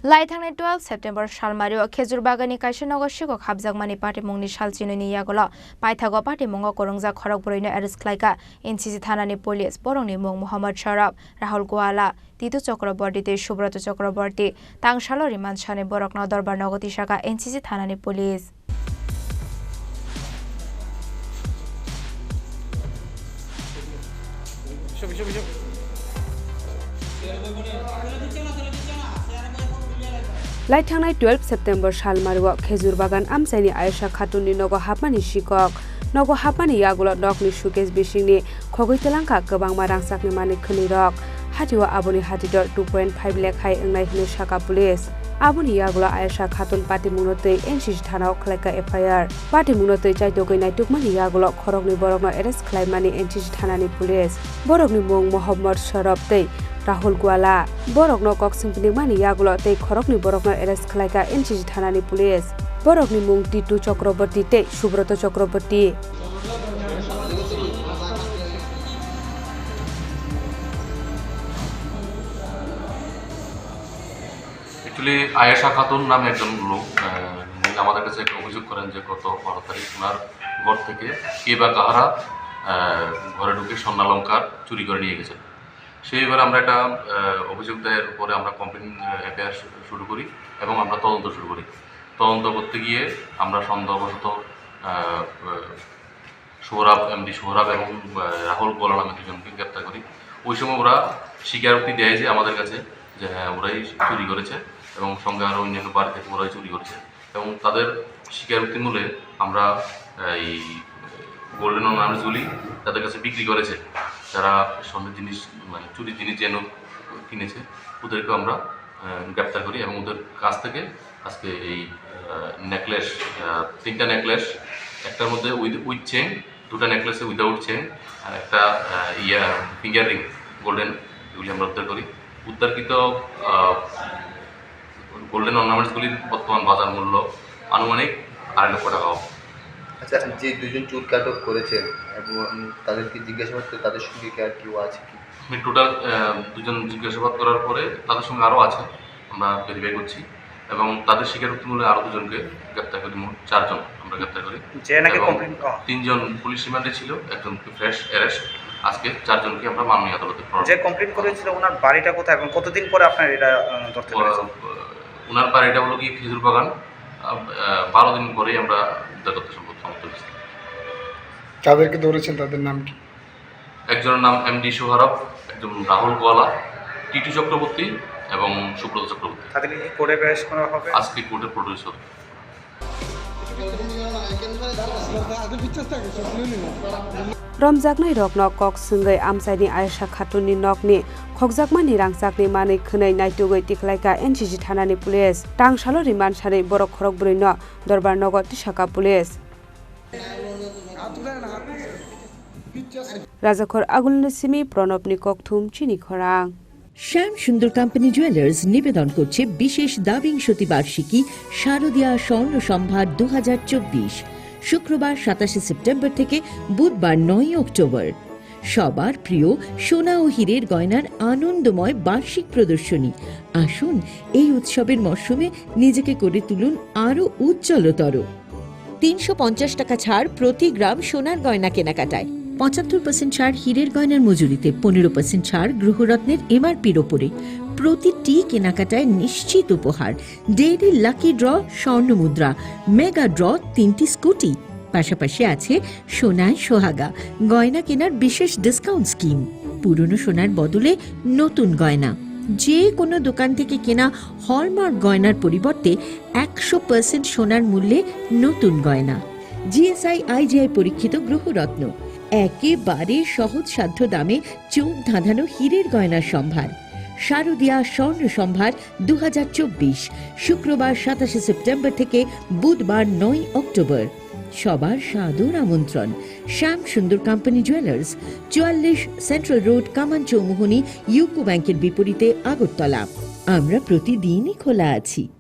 लाइथांनि 12 September सालमारियाव खेजुर बागाननि कायसनगर सिगक हाबजागमानि party मुंनि सालचिनुनि यागला पाइथागो party मुंगो करंजा खरक बरैनो एरेस्ट खालायका एनसीसी थानानि पुलिस बरंनि मुं मोहम्मद शराफ राहुल गोवाला तीतु चक्रवर्ती सुब्रत चक्रवर्ती तांसालो रिमान्ड सानै बरकनो दरबार नगति शाखा एनसीसी थानानि पुलिस लाइथांनाय 12 सेप्टेम्बर सालमारुआव खेजुर बागान आमसाइनि आयशा खातुननि नगो हाबमानि सिकक नगो हाबमानि यागुल नकनि सुकेश बिसिंनि खगैतलांखा गोबां रांसाकनि मानिक खनि रक हाथिवा आबुनि हाथिदर 2.5 लेखाय ओंनाय हिनो शाखा पुलिस आबुनि यागुला आयशा खातुन पार्टी मुनोतै एनसीसी थानाव खलायका एफआईआर पार्टी मुनोतै चाइतोगै नायतुकमानि यागुल खरकनि बरकनो एरेस्ट खालायमानि एनसीसी थानानि पुलिस बरकनि मुं मोहम्मद शराफ तै राहुल गोवाला बरकनो कक्सिंपनि मानि यागुल तै खरकनि बरकनो एरेस्ट खालायका एनसीसी थानानि पुलिस बरकनि मुं तीतु चक्रवर्ती तै सुब्रत चक्रवर्ती एक्चुअली आयशा खातुन नामे একজন লোক আমাদের কাছে একটা অভিযোগ করেন যে গত 12 তারিখ ওনার ঘর থেকে কে বা কাহারা ঘরে ঢুকে স্বর্ণালংকার চুরি করে নিয়ে গেছে সেইবার আমরা একটা অভিযোগ দায়ের পরে আমরা কমপ্লেইন এফআইআর শুরু করি এবং আমরা তদন্ত শুরু করি তদন্ত করতে গিয়ে আমরা সন্দেহবশত সোহরাব এমডি সোহরাব এবং রাহুল গোয়ালা নামে দুজনকে গ্রেপ্তার করি ওই সময় ওরা স্বীকারোক্তি দেয় যে আমাদের কাছে যে হ্যাঁ ওরাই চুরি করেছে এবং সঙ্গে আরও অন্যান্য বাড়ি থেকে ওরাই চুরি করেছে এবং তাদের স্বীকারোক্তি মূলে আমরা এই গোল্ডেন অর্নামেন্টসগুলি তাদের কাছে বিক্রি করেছে যারা স্বর্ণের জিনিস মানে চুরি জিনিস যেন কিনেছে ওদেরকে আমরা গ্রেপ্তার করি এবং ওদের কাছ থেকে আজকে এই নেকলেস 3টা নেকলেস একটার মধ্যে উইথ চেন 2টা নেকলেসে উইদাউট চেন আর একটা ফিঙ্গার রিং গোল্ডেন এগুলি আমরা উদ্ধার করি উদ্ধারকৃত গোল্ডেন অর্নামেন্টসগুলির বর্তমান বাজার মূল্য আনুমানিক 2.5 লক্ষ টাকা হবে। আচ্ছা যে দুজন চোর কাটক করেছে এবং তাদেরকে জিজ্ঞাসাবাদ করে তাদের সঙ্গে কি আর কেউ আছে কি আমি টোটাল দুজন জিজ্ঞাসাবাদ করার পরে তাদের সঙ্গে আরও আছে আমরা ভেরিফাই করছি এবং তাদের স্বীকারোক্তি মূলে আরও দুজনকে গ্রেপ্তার করি মোট 4 জন আমরা গ্রেপ্তার করি এবং 3 জন পুলিশ রিমান্ডে ছিল একজনকে ফ্রেশ অ্যারেস্ট আজকে 4 জনকে আমরা মাননীয় আদালতে যে কমপ্লেইন করেছিল ওনার বাড়িটা কোথায় এবং কতদিন পরে আপনার এটা ধরতে পেরেছেন ওনার বাড়িটা হলো কি খেজুর বাগান 12 দিন পরেই আমরা উদ্ধার করতে সমর্থ হয়েছি। তাদেরকে ধরেছেন তাদের নাম কি একজনের নাম এমডি সোহরাব একজন রাহুল গোয়ালা টিটু চক্রবর্তী এবং সুব্রত চক্রবর্তী তাদেরকে কি কোর্টে পেশ করা হবে আজকে কোর্টে প্রডিউস হবে। रमजाकनै रकनक कक संगै आमसाइनि आयशा खातुननि नकनि खगजाकमानि रांसाकनि मानै खनै नायतुगै तिखलायका एनसीसी थानानि पुलिस तांसालो रिमान्ड सानै बरक खरक बरैनो दरबार नगति शाखा पुलिस राजाखर आगुलनसिमी प्रणबनि ककथुम चिनि खरां শ্যাম সুন্দর কোম্পানি জুয়েলার্স নিবেদন করছে বিশেষ দাবিংশতি বার্ষিকী শারদীয়া স্বর্ণ সম্ভার 2024 শুক্রবার 27 সেপ্টেম্বর থেকে বুধবার 9 অক্টোবর সবার প্রিয় সোনা ও হীরের গয়নার আনন্দময় বার্ষিক প্রদর্শনী আসুন এই উৎসবের মরশুমে নিজেকে করে তুলুন আরো উজ্জ্বলতর 350 টাকা ছাড় প্রতি গ্রাম সোনার গয়না কেনাকাটায় 75% ছাড় হীরের গয়নার মজুরিতে 15% ছাড় গ্রহরত্নের এমআরপির ওপরে প্রতিটি কেনাকাটায় নিশ্চিত উপহার ডেইলি লাকি ড্র স্বর্ণ মুদ্রা মেগা ড্র 3টি স্কুটি পাশাপাশি আছে সোনায় সোহাগা গয়না কেনার বিশেষ ডিসকাউন্ট স্কিম পুরনো সোনার বদলে নতুন গয়না যে কোনো দোকান থেকে কেনা হলমার্ক গয়নার পরিবর্তে 100% সোনার মূল্যে নতুন গয়না জিএসআই আইজিআই পরীক্ষিত গ্রহরত্ন একেবারে সহজসাধ্য দামে চোখ ধাঁধানো হীরের গয়নার সম্ভার শারদীয়া স্বর্ণ সম্ভার 2024 শুক্রবার 27 সেপ্টেম্বর থেকে বুধবার 9 অক্টোবর সবার সাদর আমন্ত্রণ শ্যাম সুন্দর কোম্পানি জুয়েলার্স 44 সেন্ট্রাল রোড কামান চৌমুহনী ইউকো ব্যাংকের বিপরীতে আগরতলা আমরা প্রতিদিনই খোলা আছি।